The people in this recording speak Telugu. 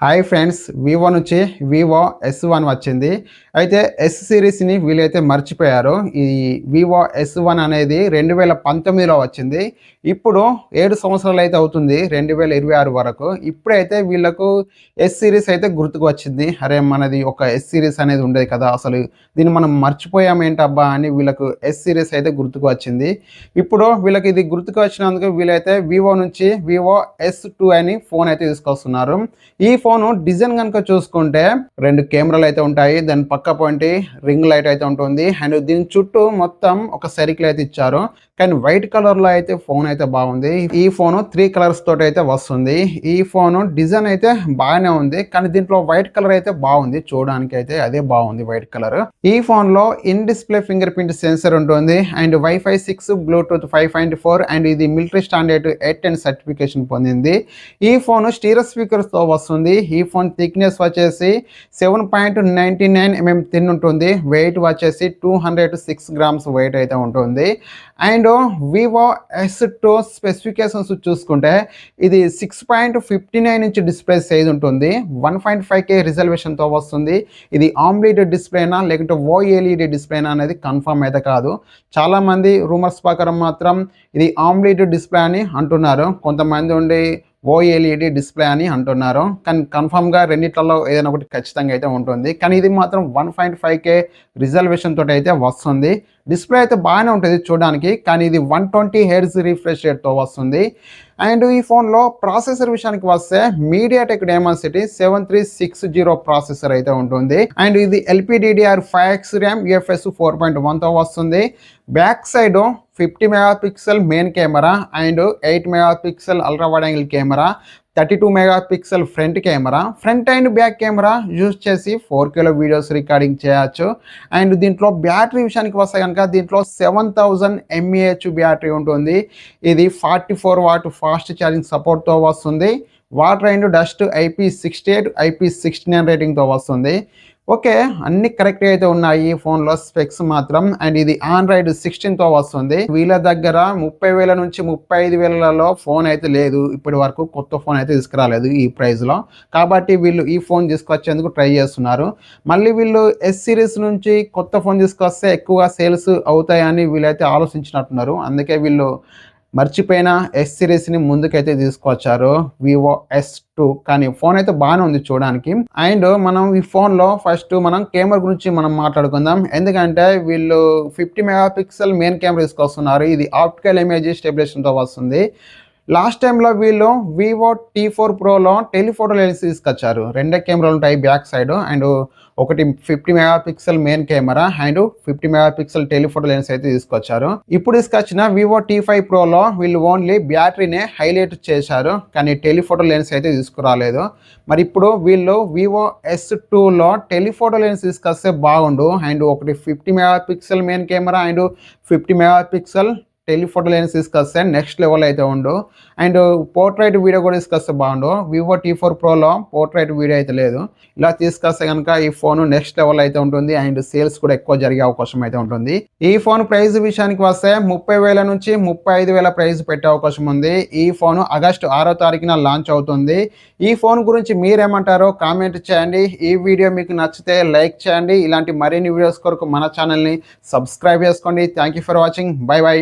హాయ్ ఫ్రెండ్స్, వివో నుంచి వివో S1 వచ్చింది. అయితే ఎస్ సిరీస్‌ని వీళ్ళైతే మర్చిపోయారు. ఈ వివో S1 అనేది 2019లో వచ్చింది. ఇప్పుడు 7 సంవత్సరాలు అయితే అవుతుంది 2026 వరకు. ఇప్పుడైతే వీళ్ళకు ఎస్ సిరీస్ అయితే గుర్తుకు వచ్చింది. అరే మనది ఒక ఎస్ సిరీస్ అనేది ఉండేది కదా! అసలు దీన్ని మనం మర్చిపోయాం ఏంటబ్బా అని వీళ్ళకు ఎస్ సిరీస్ అయితే గుర్తుకు వచ్చింది. ఇప్పుడు వీళ్ళకి ఇది గుర్తుకు వచ్చినందుకు వీళ్ళైతే వివో నుంచి వివో S2 అని ఫోన్ అయితే తీసుకొస్తున్నారు. ఈ ఫోను డిజైన్ కనుక చూసుకుంటే 2 కెమెరాలు అయితే ఉంటాయి. దాని పక్క పొంటి రింగ్ లైట్ అయితే ఉంటుంది. అండ్ దీని చుట్టూ మొత్తం ఒక సర్కిల్ అయితే ఇచ్చారు. కానీ వైట్ కలర్లో అయితే ఫోన్ అయితే బాగుంది. ఈ ఫోను 3 కలర్స్ తోటి అయితే వస్తుంది. ఈ ఫోను డిజైన్ అయితే బాగానే ఉంది. కానీ దీంట్లో వైట్ కలర్ అయితే బాగుంది. చూడడానికి అయితే అదే బాగుంది వైట్ కలర్. ఈ ఫోన్ లో in display finger print sensor ఉంటుంది. అండ్ వైఫై 6, బ్లూటూత్ 5.4 అండ్ ఇది మిలిటరీ స్టాండర్డ్ 810 సర్టిఫికేషన్ పొందింది. ఈ ఫోన్ స్టీరియో స్పీకర్స్ తో వస్తుంది. ఈ ఫోన్ థిక్నెస్ వచ్చేసి 7.99 mm థిన్ ఉంటుంది. వెయిట్ వచ్చేసి 206 గ్రామ్స్ వెయిట్ అయితే ఉంటుంది. అండ్ వివో S2 స్పెసిఫికేషన్స్ చూసుకుంటే ఇది 6.59 ఇంచ్ డిస్ప్లే సైజ్ ఉంటుంది. 1.5K రిజల్యూషన్తో వస్తుంది. ఇది ఆమ్లెట్ డిస్ప్లేనా లేకుంటే OLED డిస్ప్లేనా అనేది కన్ఫర్మ్ అయితే కాదు. చాలామంది రూమర్స్ ప్రకారం మాత్రం ఇది ఆమ్లెట్ డిస్ప్లే అని అంటున్నారు. కొంతమంది ఉండి OLED డిస్ప్లే అని అంటున్నారు. కానీ కన్ఫర్మ్గా రెండిట్లలో ఏదైనా ఒకటి ఖచ్చితంగా అయితే ఉంటుంది. కానీ ఇది మాత్రం 1.5K రిజల్యూషన్ తోటి అయితే వస్తుంది. డిస్ప్లే అయితే బాగానే ఉంటుంది చూడడానికి. కానీ ఇది 120 Hz రిఫ్రెష్ రేట్తో వస్తుంది. అండ్ ఈ ఫోన్లో ప్రాసెసర్ విషయానికి వస్తే MediaTek Dimensity 7360 ప్రాసెసర్ అయితే ఉంటుంది. అండ్ ఇది LPDDR5X RAM UFS 4.1తో వస్తుంది. Back side 50 megapixel main camera and 8 megapixel ultra wide angle camera, 32 megapixel front camera, front and back camera use చేసి 4Kలో వీడియోస్ రికార్డింగ్ చేయొచ్చు. అండ్ దీంట్లో బ్యాటరీ విషయానికి వస్తే కనుక దీంట్లో 7000 mAh బ్యాటరీ ఉంటుంది. ఇది 44 వాట్ ఫాస్ట్ ఛార్జింగ్ సపోర్ట్తో వస్తుంది. Water and dust IP68, IP69 రేటింగ్తో వస్తుంది. ఓకే, అన్ని కరెక్ట్గా అయితే ఉన్నాయి ఈ ఫోన్లో స్పెక్స్ మాత్రం. అండ్ ఇది Android 16తో వస్తుంది. వీళ్ళ దగ్గర 30,000 నుంచి 35,000లలో ఫోన్ అయితే లేదు. ఇప్పటి వరకు కొత్త ఫోన్ అయితే తీసుకురాలేదు ఈ ప్రైస్లో. కాబట్టి వీళ్ళు ఈ ఫోన్ తీసుకొచ్చేందుకు ట్రై చేస్తున్నారు. మళ్ళీ వీళ్ళు ఎస్ సిరీస్ నుంచి కొత్త ఫోన్ తీసుకొస్తే ఎక్కువగా సేల్స్ అవుతాయని వీళ్ళైతే ఆలోచించినట్టున్నారు. అందుకే వీళ్ళు మర్చిపోయిన ఎస్ సిరీస్ని ముందుకైతే తీసుకొచ్చారు వివో S2. కానీ ఫోన్ అయితే బాగానే ఉంది చూడడానికి. అండ్ మనం ఈ ఫోన్లో ఫస్ట్ మనం కెమెరా గురించి మనం మాట్లాడుకుందాం. ఎందుకంటే వీళ్ళు 50 మెగాపిక్సెల్ మెయిన్ కెమెరా తీసుకొస్తున్నారు. ఇది ఆప్టికల్ ఇమేజ్ స్టెబిలైజేషన్తో వస్తుంది. లాస్ట్ టైంలో వీళ్ళు వివో T4 ప్రోలో టెలిఫోటో లెన్స్ తీసుకొచ్చారు. 2 కెమెరాలు ఉంటాయి బ్యాక్ సైడ్. అండ్ ఒకటి 50 megapixel main camera and 50 megapixel telephoto lens అయితే తీసుకొచ్చారు. ఇప్పుడు తీసుకొచ్చిన వివో T5 ప్రోలో వీళ్ళు ఓన్లీ బ్యాటరీనే హైలైట్ చేశారు. కానీ టెలిఫోటో లెన్స్ అయితే తీసుకురాలేదు. మరి ఇప్పుడు వీళ్ళు వివో S2లో టెలిఫోటో లెన్స్ తీసుకొస్తే బాగుండు. అండ్ ఒకటి 50 megapixel main camera and 50 megapixel telephoto lens తీసుకొస్తే నెక్స్ట్ లెవెల్ అయితే ఉండు. అండ్ పోర్ట్రైట్ వీడియో కూడా తీసుకొస్తే బాగుండు. వివో T4 ప్రోలో పోర్ట్రైట్ వీడియో అయితే లేదు. ఇలా తీసుకొస్తే కనుక ఈ ఫోన్ నెక్స్ట్ లెవెల్ అయితే ఉంటుంది. అండ్ సేల్స్ కూడా ఎక్కువ జరిగే అవకాశం అయితే ఉంటుంది. ఈ ఫోన్ ప్రైస్ విషయానికి వస్తే 30,000 నుంచి 35,000 ప్రైస్ పెట్టే అవకాశం ఉంది. ఈ ఫోన్ ఆగస్టు 6వ తారీఖున లాంచ్ అవుతుంది. ఈ ఫోన్ గురించి మీరేమంటారో కామెంట్ చేయండి. ఈ వీడియో మీకు నచ్చితే లైక్ చేయండి. ఇలాంటి మరిన్ని వీడియోస్ కొరకు మన ఛానల్ని సబ్స్క్రైబ్ చేసుకోండి. Thank you for watching. By by.